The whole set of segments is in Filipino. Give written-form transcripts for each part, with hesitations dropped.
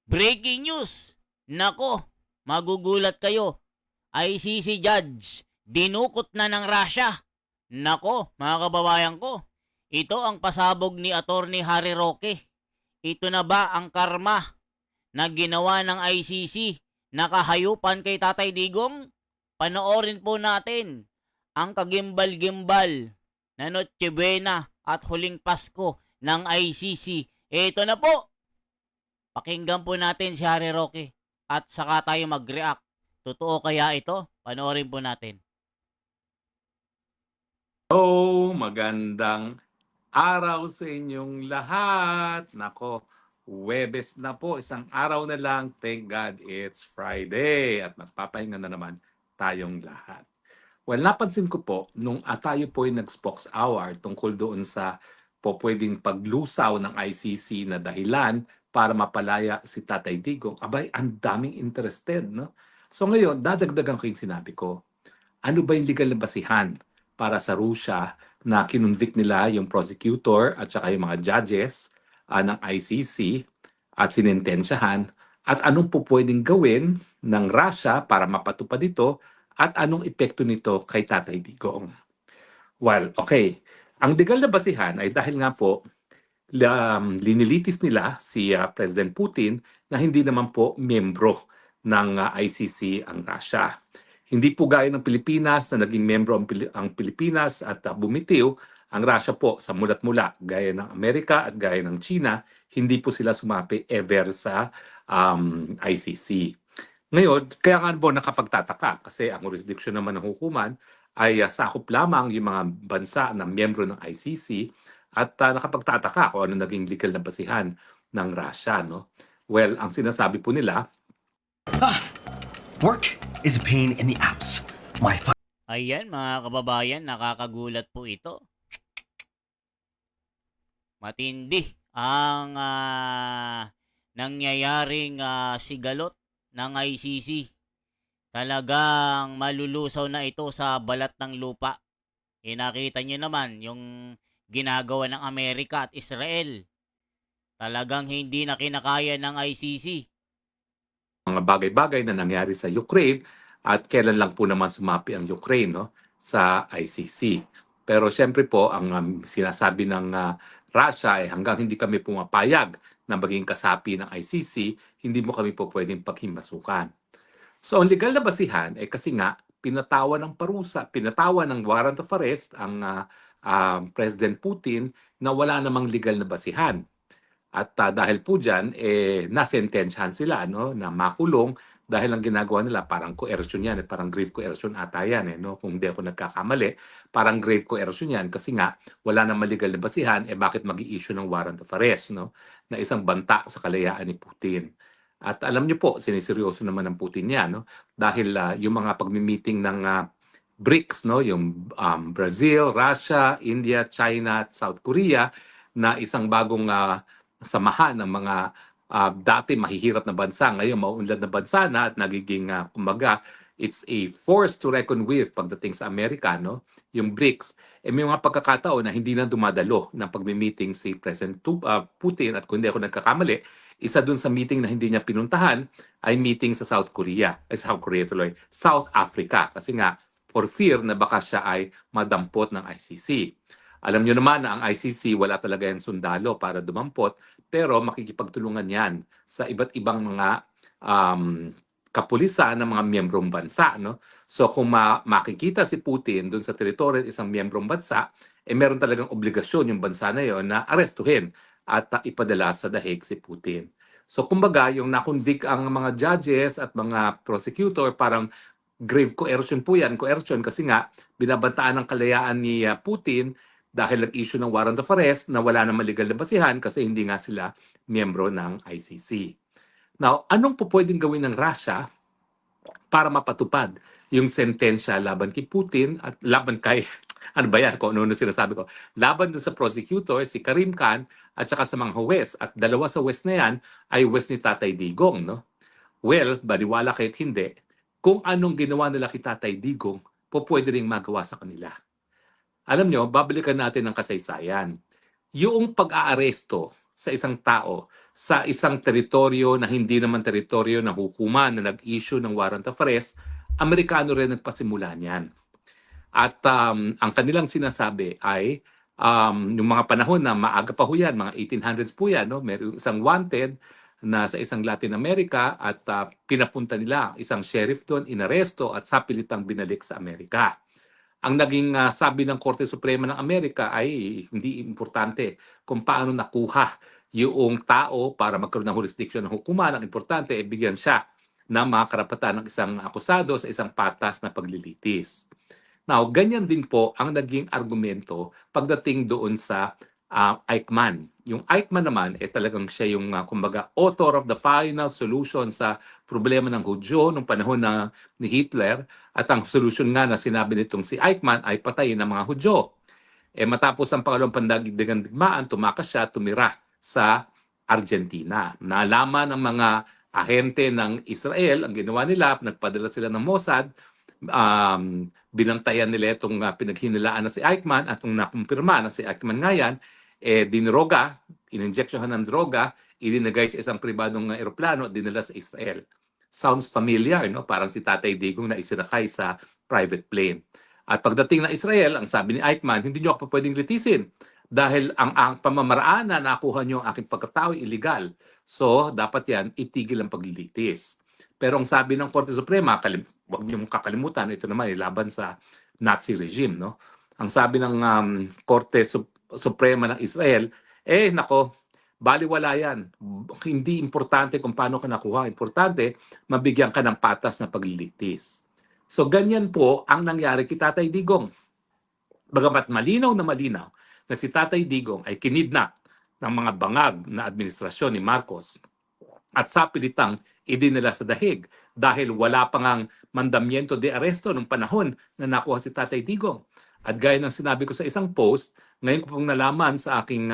Breaking news! Nako, magugulat kayo. ICC judge, dinukot na ng Russia. Nako, mga kababayan ko, ito ang pasabog ni Attorney Harry Roque. Ito na ba ang karma na ginawa ng ICC na kahayupan kay Tatay Digong? Panoorin po natin ang kagimbal-gimbal na Noche Buena at Huling Pasko ng ICC. Ito na po. Pakinggan po natin si Harry Roque at saka tayo mag-react. Totoo kaya ito? Panoorin po natin. Hello, magandang araw sa inyong lahat. Nako, Huwebes na po, isang araw na lang. Thank God it's Friday at magpapahinga na naman tayong lahat. Well, napansin ko po, nung tayo po yung nag-Spokes Hour tungkol doon sa pwedeng paglusaw ng ICC na dahilan para mapalaya si Tatay Digong, abay, ang daming interested, no? So ngayon, dadagdagan ko yung sinabi ko. Ano ba yung legal na basihan para sa Russia na kinonvict nila yung prosecutor at saka yung mga judges ng ICC at sinentensyahan at anong po pwedeng gawin ng Russia para mapatupad ito at anong epekto nito kay Tatay Digong. Well, okay. Ang legal na basihan ay dahil nga po linilitis nila si President Putin na hindi naman po miyembro ng ICC ang Russia. Hindi po gaya ng Pilipinas na naging miyembro ang Pilipinas at bumitiw, ang Russia po sa mulat-mula gaya ng Amerika at gaya ng China, hindi po sila sumapi ever sa ICC. Ngayon, kaya nga po nakapagtataka kasi ang jurisdiction naman ng hukuman ay sakop lamang yung mga bansa na miyembro ng ICC at nakapagtataka kung ano naging legal na basihan ng Russia. No? Well, ang sinasabi po nila, work is a pain in the apps. Ayan mga kababayan, nakakagulat po ito. Matindi ang nangyayaring sigalot ng ICC. Talagang malulusaw na ito sa balat ng lupa. Nakita nyo naman yung ginagawa ng Amerika at Israel. Talagang hindi na kinakaya ng ICC. Mga bagay-bagay na nangyari sa Ukraine at kailan lang po naman sumapi ang Ukraine no, sa ICC. Pero siyempre po, ang sinasabi ng Russia ay hanggang hindi kami pumapayag na maging kasapi ng ICC, hindi mo kami po pwedeng paghimasukan. So ang legal na basihan ay kasi nga pinatawan ng parusa, pinatawan ng warrant of arrest ang President Putin na wala namang legal na basihan. At dahil po dyan, nasentensyahan sila no, na makulong dahil ang ginagawa nila parang coercion yan, parang grave coercion ata yan. No? Kung hindi ako nagkakamali, parang grave coercion yan kasi nga wala namang legal na basihan, bakit mag-i-issue ng warrant of arrest no? Na isang banta sa kalayaan ni Putin. At alam niyo po, siniseryoso naman ng Putin yan, no? Dahil yung mga pagmi-meeting ng BRICS, no? Yung Brazil, Russia, India, China, at South Korea, na isang bagong samahan ng mga dati mahihirap na bansa, ngayon mauunlad na bansa na at nagiging, kumbaga, it's a force to reckon with pagdating sa Amerika, no? Yung BRICS. May mga pagkakataon na hindi na dumadalo ng pagmi-meeting si President Putin at kung hindi ako nagkakamali, isa dun sa meeting na hindi niya pinuntahan ay meeting sa South Korea. South Africa. Kasi nga, for fear na baka siya ay madampot ng ICC. Alam niyo naman na ang ICC wala talaga yung sundalo para dumampot, pero makikipagtulungan yan sa iba't ibang mga kapulisan ng mga miyembrong bansa. No? So kung makikita si Putin doon sa teritoryo ng isang miyembrong bansa, meron talagang obligasyon yung bansa na yon na arestuhin at ipadala sa dahig si Putin. So kumbaga, yung nakonvict ang mga judges at mga prosecutor, parang grave coercion po yan. Coercion kasi nga, binabantaan ng kalayaan ni Putin dahil nag-issue ng warrant of arrest na wala namang legal na basihan kasi hindi nga sila miyembro ng ICC. Now, anong po pwedeng gawin ng Russia para mapatupad yung sentensya laban kay Putin at laban kay, ano ba yan, kung ano sinasabi ko, laban doon sa prosecutor, si Karim Khan, at saka sa mga huwes. At dalawa sa huwes na yan ay huwes ni Tatay Digong. No? Well, baliwala kahit hindi, kung anong ginawa nila kay Tatay Digong, pwede rin magawa sa kanila. Alam nyo, babalikan natin ang kasaysayan. Yung pag-aaresto sa isang tao sa isang teritoryo na hindi naman teritoryo ng hukuman na nag-issue ng warrant of arrest, Amerikano rin nagpasimula niyan. At ang kanilang sinasabi ay yung mga panahon na maaga pa ho yan, mga 1800s po yan, no? Meron isang wanted na sa isang Latin America at pinapunta nila isang sheriff doon, inaresto at sapilitang binalik sa Amerika. Ang naging sabi ng Korte Suprema ng Amerika ay hindi importante kung paano nakuha yung tao para magkaroon ng jurisdiction ng hukuman. Ang importante ay bigyan siya ng mga karapatan ng isang akusado sa isang patas na paglilitis. Now, ganyan din po ang naging argumento pagdating doon sa Eichmann. Yung Eichmann naman, talagang siya yung, kumbaga, author of the final solution sa problema ng Hudyo nung panahon ni Hitler. At ang solution nga na sinabi nitong si Eichmann ay patayin ang mga Hudyo. Matapos ang pangalawang pandaigdigang digmaan, tumakas siya, tumira sa Argentina. Nalaman ng mga ahente ng Israel, ang ginawa nila, nagpadala sila ng Mossad, binantayan nila itong pinaghinilaan na si Eichmann at kung nakumpirma na si Eichmann nga yan, dinroga, ininjeksyohan ng droga, ilinagay sa isang pribadong eroplano at dinala sa Israel. Sounds familiar, no? Parang si Tatay Digong na isinakay sa private plane. At pagdating na Israel, ang sabi ni Eichmann, hindi nyo ako pwedeng litisin dahil ang pamamaraan na nakuha nyo ang aking pagkatao ay illegal. So, dapat yan, itigil ang paglilitis. Pero ang sabi ng Korte Suprema, huwag niyong kakalimutan, ito naman laban sa Nazi regime. No? Ang sabi ng Korte Suprema ng Israel, nako, baliwala yan. Hindi importante kung paano ka nakuha. Importante, mabigyan ka ng patas na paglilitis. So ganyan po ang nangyari kay Tatay Digong. Bagamat malinaw na si Tatay Digong ay kinidnap ng mga bangag na administrasyon ni Marcos at sapilitang idinala sa dahig dahil wala pang ang mandamiento de aresto nung panahon na nakuha si Tatay Digong. At gaya ng sinabi ko sa isang post, ngayon ko pong nalaman sa aking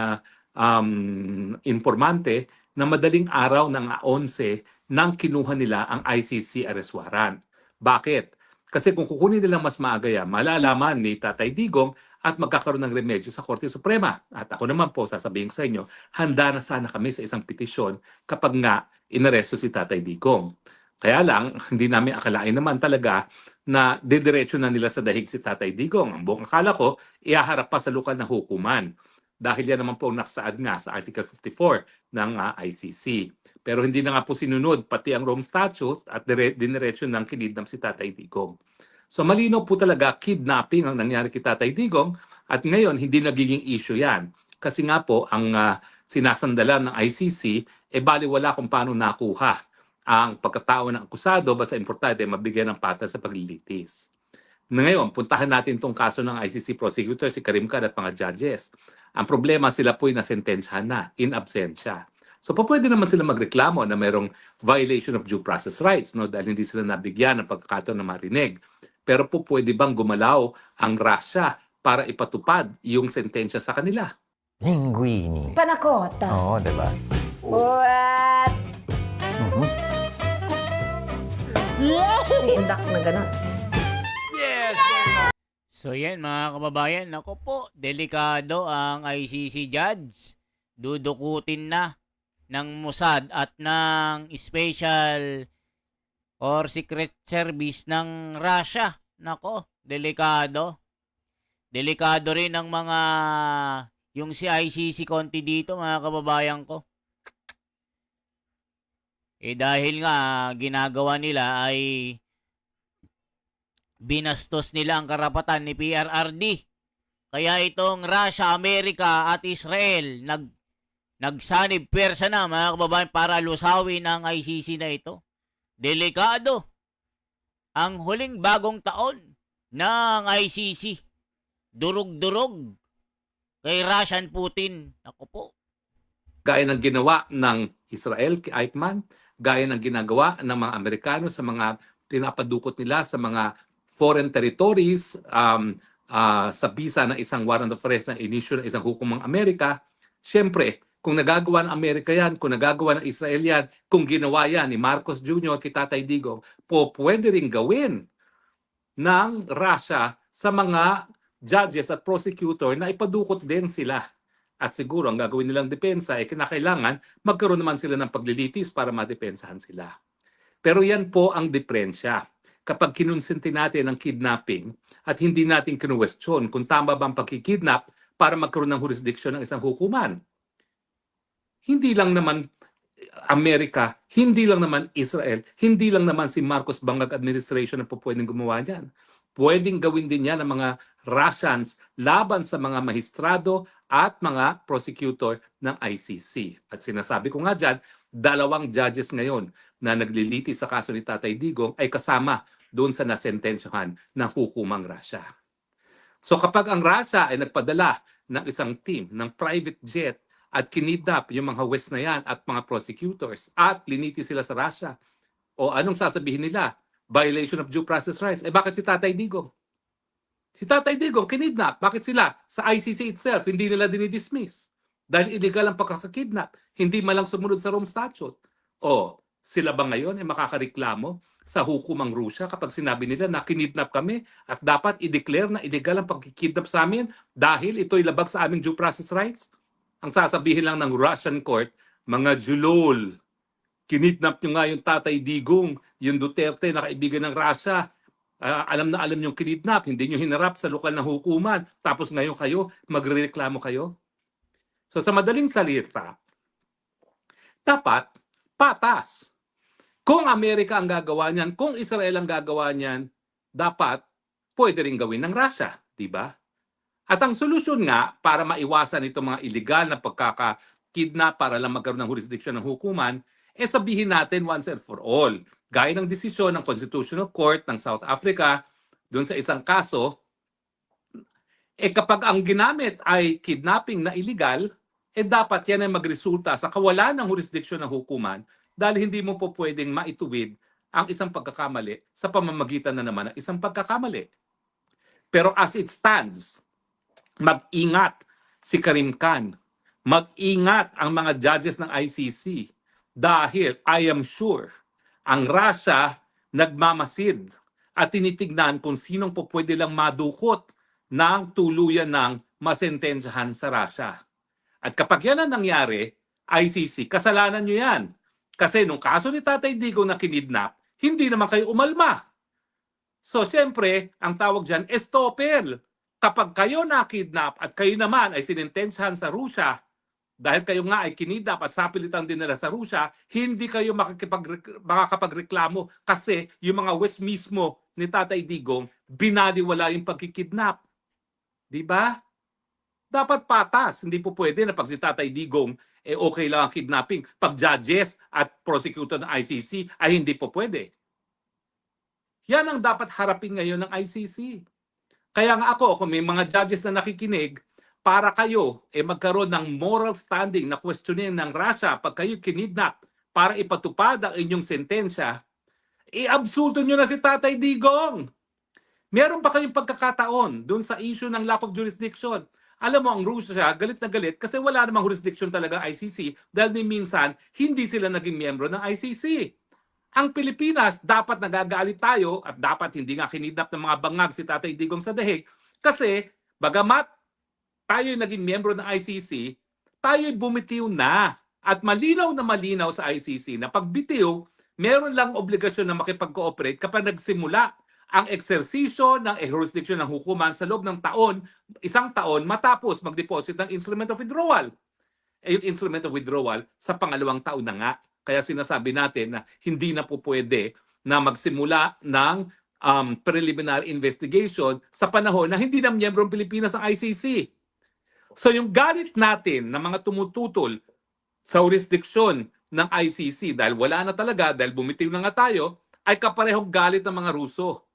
informante na madaling araw ng 11 nang kinuha nila ang ICC arrest warrant. Bakit? Kasi kung kukunin nila mas maaga yan, malalaman ni Tatay Digong at magkakaroon ng remedyo sa Korte Suprema. At ako naman po, sasabihin ko sa inyo, handa na sana kami sa isang petisyon kapag nga inaresto si Tatay Digong. Kaya lang, hindi namin akalain naman talaga na didiretso na nila sa dahig si Tatay Digong. Ang buong akala ko, iaharap pa sa lokal na hukuman. Dahil yan naman po nakasaad nga sa Article 54 ng ICC. Pero hindi na nga po sinunod pati ang Rome Statute at diniretso ng kinidnap si Tatay Digong. So malinaw po talaga kidnapping ang nangyari kay Tatay Digong at ngayon hindi nagiging issue yan. Kasi nga po ang sinasandalan ng ICC baliwala kung paano nakuha ang pagkatao ng akusado basta importante mabigyan ng patas sa paglilitis. Ngayon, puntahan natin itong kaso ng ICC prosecutor, si Karim Khan at mga judges. Ang problema sila po'y nasentensyahan na, in absentia. So pwede naman sila magreklamo na mayroong violation of due process rights no dahil hindi sila nabigyan ng pagkakataon na marinig. Pero po pwede bang gumalaw ang Russia para ipatupad yung sentensya sa kanila? Linguini. Panakota. Oo, diba? What? Indak na gano'n. Yes! So yan mga kababayan, nako po, delikado ang ICC judge. Dudukutin na ng Mossad at ng Special or Secret Service ng Russia. Nako, delikado. Delikado rin ang mga yung si ICC konti dito mga kababayan ko. Dahil nga ginagawa nila ay binastos nila ang karapatan ni PRRD. Kaya itong Russia, Amerika at Israel nagsanib pwersa na mga kababayan para lusawin ang ICC na ito. Delikado ang huling bagong taon ng ICC. Durug-durug kay Russian Putin. Ako po. Gaya ng ginawa ng Israel kay Eichmann, gaya ng ginagawa ng mga Amerikano sa mga pinapadukot nila sa mga foreign territories sa bisa ng isang warrant of arrest na inisyu ng isang hukumang Amerika. Siyempre, kung nagagawa ng Amerika yan, kung nagagawa ng Israel yan, kung ginawa yan ni Marcos Jr. kay Tatay Digong, pwede rin gawin ng Russia sa mga judges at prosecutor na ipadukot din sila At siguro ang gagawin nilang depensa ay kinakailangan magkaroon naman sila ng paglilitis para madepensahan sila. Pero yan po ang diferensya. Kapag kinonsinti natin ang kidnapping at hindi natin kinuwestiyon kung tama ba ang pagkikidnap para magkaroon ng jurisdiction ng isang hukuman. Hindi lang naman Amerika, hindi lang naman Israel, hindi lang naman si Marcos Bangag administration ang po pwedeng gumawa niyan. Pwedeng gawin din yan ng mga Russians laban sa mga mahistrado at mga prosecutor ng ICC. At sinasabi ko nga dyan, 2 judges ngayon na naglilitis sa kaso ni Tatay Digong ay kasama doon sa nasentensyahan ng hukumang Russia. So kapag ang Russia ay nagpadala ng isang team ng private jet at kinidnap yung mga West na yan at mga prosecutors at linitis sila sa Russia, o anong sasabihin nila? Violation of due process rights. Eh bakit si Tatay Digong? Si Tatay Digong kinidnap. Bakit sila? Sa ICC itself, hindi nila dinidismiss. Dahil illegal ang pagkakakidnap. Hindi malang sumunod sa Rome Statute. O sila ba ngayon ay makakareklamo sa hukumang Rusya kapag sinabi nila na kinidnap kami at dapat i-declare na illegal ang pagkikidnap sa amin dahil ito'y labag sa aming due process rights? Ang sasabihin lang ng Russian court, mga julol, kinidnap nyo nga yung Tatay Digong, yung Duterte na kaibigan ng Russia. Alam na alam yung kinidnap, hindi nyo hinarap sa lokal na hukuman. Tapos ngayon kayo, magrereklamo kayo. So sa madaling salita, dapat patas. Kung Amerika ang gagawa niyan, kung Israel ang gagawa niyan, dapat pwede rin gawin ng Russia, di ba? At ang solusyon nga para maiwasan itong mga illegal na pagkakakidnap para lang magkaroon ng jurisdiction ng hukuman, sabihin natin once and for all. Gaya ng desisyon ng Constitutional Court ng South Africa doon sa isang kaso, kapag ang ginamit ay kidnapping na illegal, dapat yan ay magresulta sa kawalan ng jurisdiction ng hukuman dahil hindi mo po pwedeng maituwid ang isang pagkakamali sa pamamagitan na naman ng isang pagkakamali. Pero as it stands, mag-ingat si Karim Khan, mag-ingat ang mga judges ng ICC dahil I am sure ang Russia nagmamasid at tinitignan kung sinong po pwede lang madukot ng tuluyan ng masentensyahan sa Russia. At kapag yan ang nangyari, ICC, kasalanan nyo yan. Kasi nung kaso ni Tatay Digong na kinidnap, hindi naman kayo umalma. So siyempre, ang tawag dyan, estopel. Kapag kayo nakidnap at kayo naman ay sinintensyahan sa Russia, dahil kayo nga ay kinidnap at sapilitan din nila sa Russia, hindi kayo makakapagreklamo kasi yung mga West mismo ni Tatay Digong, binaliwala yung pagkikidnap. Diba? Dapat patas. Hindi po pwede na pag si Tatay Digong, okay lang ang kidnapping. Pag judges at prosecutor ng ICC, ay hindi po pwede. Yan ang dapat harapin ngayon ng ICC. Kaya nga ako, kung may mga judges na nakikinig, para kayo magkaroon ng moral standing na questionin ng Russia pag kayo kinidnap para ipatupad ang inyong sentensya, i-absulto nyo na si Tatay Digong. Meron pa kayong pagkakataon dun sa issue ng lack of jurisdiction. Alam mo, ang Russia galit na galit kasi wala namang jurisdiction talaga ICC dahil minsan hindi sila naging miyembro ng ICC. Ang Pilipinas, dapat nagagalit tayo at dapat hindi nga kinidnap ng mga bangag si Tatay Digong sa dahig kasi bagamat tayo'y naging miyembro ng ICC, tayo'y bumitiw na. At malinaw na malinaw sa ICC na pagbitiw, meron lang obligasyon na makipag-cooperate kapag nagsimula ang eksersisyo ng jurisdiction ng hukuman sa loob ng taon, 1 taon, matapos mag-deposit ng instrument of withdrawal. Yung instrument of withdrawal sa 2nd taon na nga. Kaya sinasabi natin na hindi na po pwede na magsimula ng preliminary investigation sa panahon na hindi na miyembro ng Pilipinas ang ICC. So yung galit natin na mga tumututol sa jurisdiction ng ICC dahil wala na talaga, dahil bumitiw na nga tayo, ay kaparehong galit ng mga Ruso.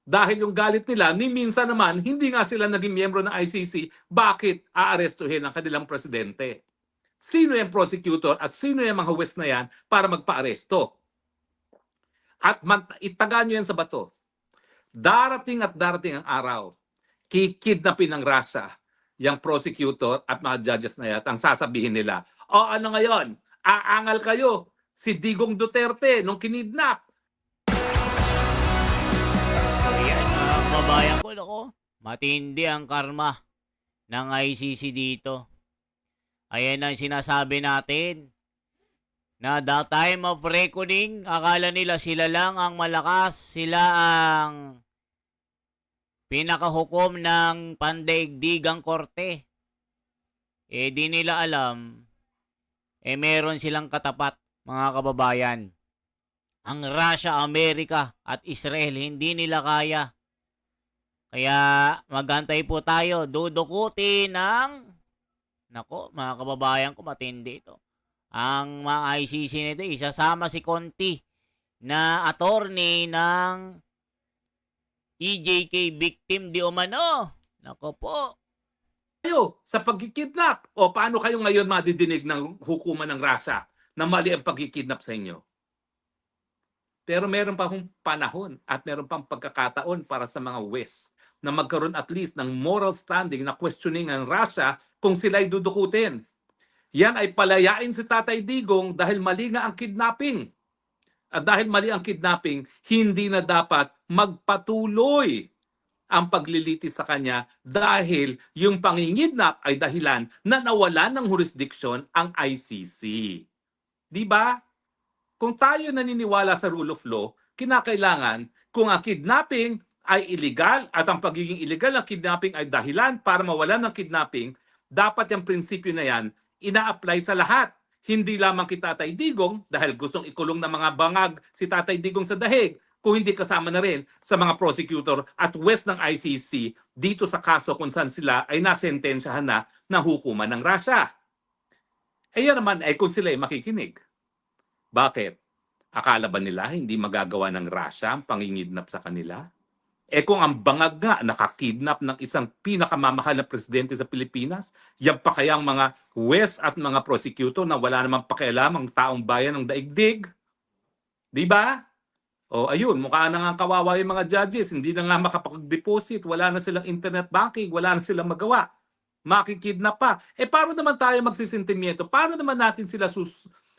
Dahil yung galit nila, ni minsan naman, hindi nga sila naging miyembro ng ICC, bakit aarestuhin ang kanilang presidente? Sino yung prosecutor at sino yung mga West na yan para magpa-aresto? At itaga nyo yan sa bato. Darating at darating ang araw, kikidnapin ng Russia yung prosecutor at mga judges na yan, ang sasabihin nila, o ano ngayon, aangal kayo, si Digong Duterte nung kinidnap. So yan, mga kababayan ko, matindi ang karma ng ICC dito. Ayan ang sinasabi natin. Na the time of reckoning, akala nila sila lang ang malakas, sila ang pinakahukom ng pandaigdigang korte. Di nila alam, meron silang katapat, mga kababayan. Ang Russia, Amerika at Israel, hindi nila kaya. Kaya magantay po tayo, dudukutin ng, nako, mga kababayan ko, matindi ito. Ang mga ICC nito, isasama si Conti na attorney ng EJK victim di umano. Nako po. Kayo sa pagkikidnap. O paano kayo ngayon madidinig ng hukuman ng Russia na mali ang pagkikidnap sa inyo? Pero meron pa akong panahon at meron pang pagkakataon para sa mga West na magkaroon at least ng moral standing na questioning ang Russia kung sila'y dudukutin. Yan ay palayain si Tatay Digong dahil mali nga ang kidnapping. At dahil mali ang kidnapping, hindi na dapat magpatuloy ang paglilitis sa kanya dahil yung pangingidnap ay dahilan na nawalan ng jurisdiction ang ICC. Di ba? Kung tayo naniniwala sa rule of law, kinakailangan kung ang kidnapping ay illegal at ang pagiging illegal ng kidnapping ay dahilan para mawalan ng kidnapping, dapat yung prinsipyo na yan ina-apply sa lahat. Hindi lamang kay Tatay Digong dahil gustong ikulong ng mga bangag si Tatay Digong sa dahig, kung hindi kasama na rin sa mga prosecutor at West ng ICC dito sa kaso kung saan sila ay nasentensyahan na ng hukuman ng Russia. Yan naman ay kung sila ay makikinig. Bakit? Akala ba nila hindi magagawa ng Russia ang pangingidnap sa kanila? Kung ang bangag nga nakakidnap ng isang pinakamamahal na presidente sa Pilipinas, yan pa kaya ang mga West at mga prosecutor na wala namang pakialam ang taong bayan ng daigdig? Di ba? O ayun, mukha na nga kawawa yung mga judges, hindi na nga makapag-deposit, wala na silang internet banking, wala na silang magawa. Makikidnap pa. Paano naman tayo magsisentimiento? Paano naman natin sila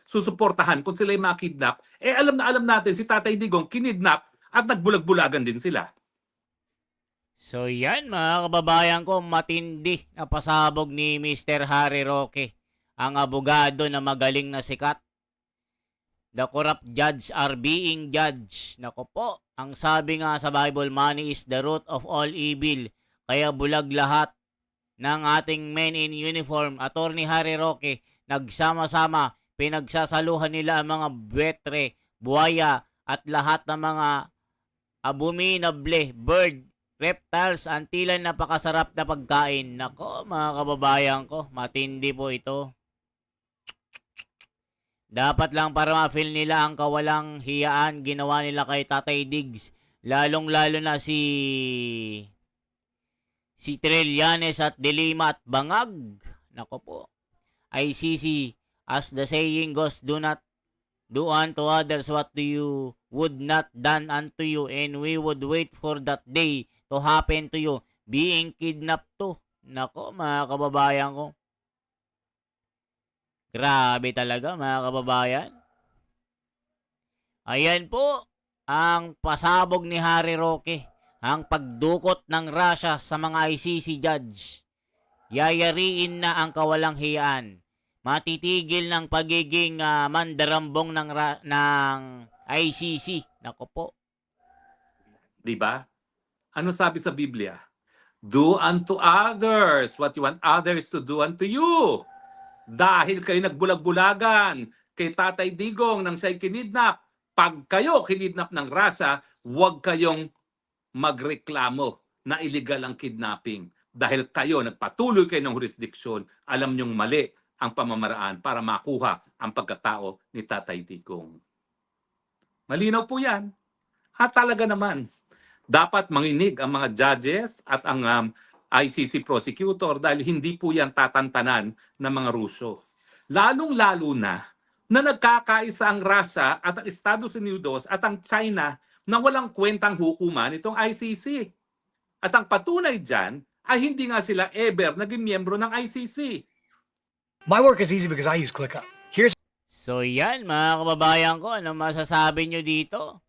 susuportahan kung sila yung makidnap? Alam na alam natin si Tatay Digong kinidnap at nagbulag-bulagan din sila. So yan mga kababayan ko, matindi na pasabog ni Mr. Harry Roque, ang abogado na magaling na sikat. The corrupt judge are being judged. Nako po, ang sabi nga sa Bible, money is the root of all evil. Kaya bulag lahat ng ating men in uniform, Attorney Harry Roque, nagsama-sama, pinagsasaluhan nila ang mga buwetre, buhaya, at lahat ng mga abominable bird, reptiles, antilan, napakasarap na pagkain. Nako, mga kababayan ko, matindi po ito. Dapat lang para ma-feel nila ang kawalang hiyaan ginawa nila kay Tatay Diggs. Lalong-lalo na si Trillanes at De Lima at Bangag. Nako po. ICC, as the saying goes, do not do unto others what you would not done unto you, and we would wait for that day to happen to you, being kidnapped to. Nako, mga kababayan ko. Grabe talaga, mga kababayan. Ayan po ang pasabog ni Harry Roque, ang pagdukot ng Russia sa mga ICC judge. Yayariin na ang kawalang hiyaan. Matitigil ng pagiging mandarambong ng ICC. Nako po. Di ba? Ano sabi sa Biblia? Do unto others what you want others to do unto you. Dahil kayo nagbulag-bulagan kay Tatay Digong nang siya'y kinidnap, pag kayo kinidnap ng Russia, huwag kayong magreklamo na illegal ang kidnapping. Dahil kayo, nagpatuloy kayo ng jurisdiksyon, alam nyong mali ang pamamaraan para makuha ang pagkatao ni Tatay Digong. Malinaw po yan. At talaga naman, dapat manginig ang mga judges at ang ICC prosecutor dahil hindi po yan tatantanan ng mga Ruso. Lalong-lalo na nagkakaisa ang Russia at ang Estados Unidos at ang China na walang kwentang hukuman itong ICC. At ang patunay dyan ay hindi nga sila ever naging miyembro ng ICC. My work is easy because I use ClickUp. Here's So yan, mga kababayan ko, ano masasabi nyo dito?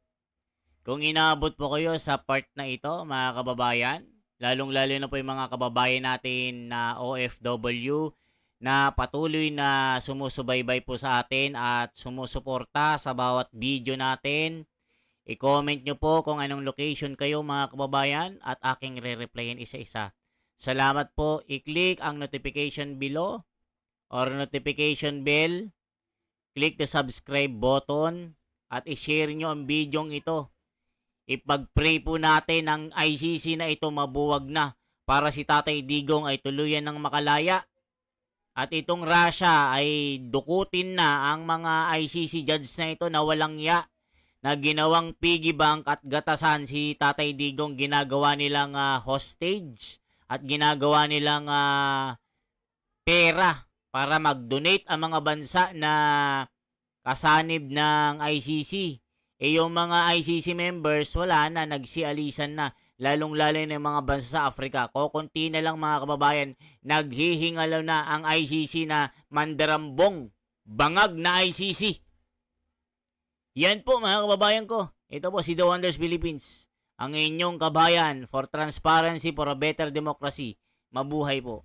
Kung inaabot po kayo sa part na ito, mga kababayan, lalong-lalo na po yung mga kababayan natin na OFW na patuloy na sumusubaybay po sa atin at sumusuporta sa bawat video natin. I-comment nyo po kung anong location kayo mga kababayan at aking re-replyan isa-isa. Salamat po. I-click ang notification below or notification bell. Click the subscribe button at i-share nyo ang video ito. Ipag-pray po natin ang ICC na ito mabuwag na para si Tatay Digong ay tuluyan ng makalaya. At itong Russia ay dukutin na ang mga ICC judge na ito na walang ya na ginawang piggy bank at gatasan si Tatay Digong, ginagawa nilang hostage at ginagawa nilang pera para mag-donate ang mga bansa na kasanib ng ICC. Yung mga ICC members, wala na, nagsialisan na, lalong-lalo na yung mga bansa sa Africa. Kokonti na lang mga kababayan, naghihingalaw na ang ICC na mandarambong, bangag na ICC. Yan po mga kababayan ko. Ito po si The Wonders Philippines. Ang inyong kabayan for transparency, for a better democracy. Mabuhay po.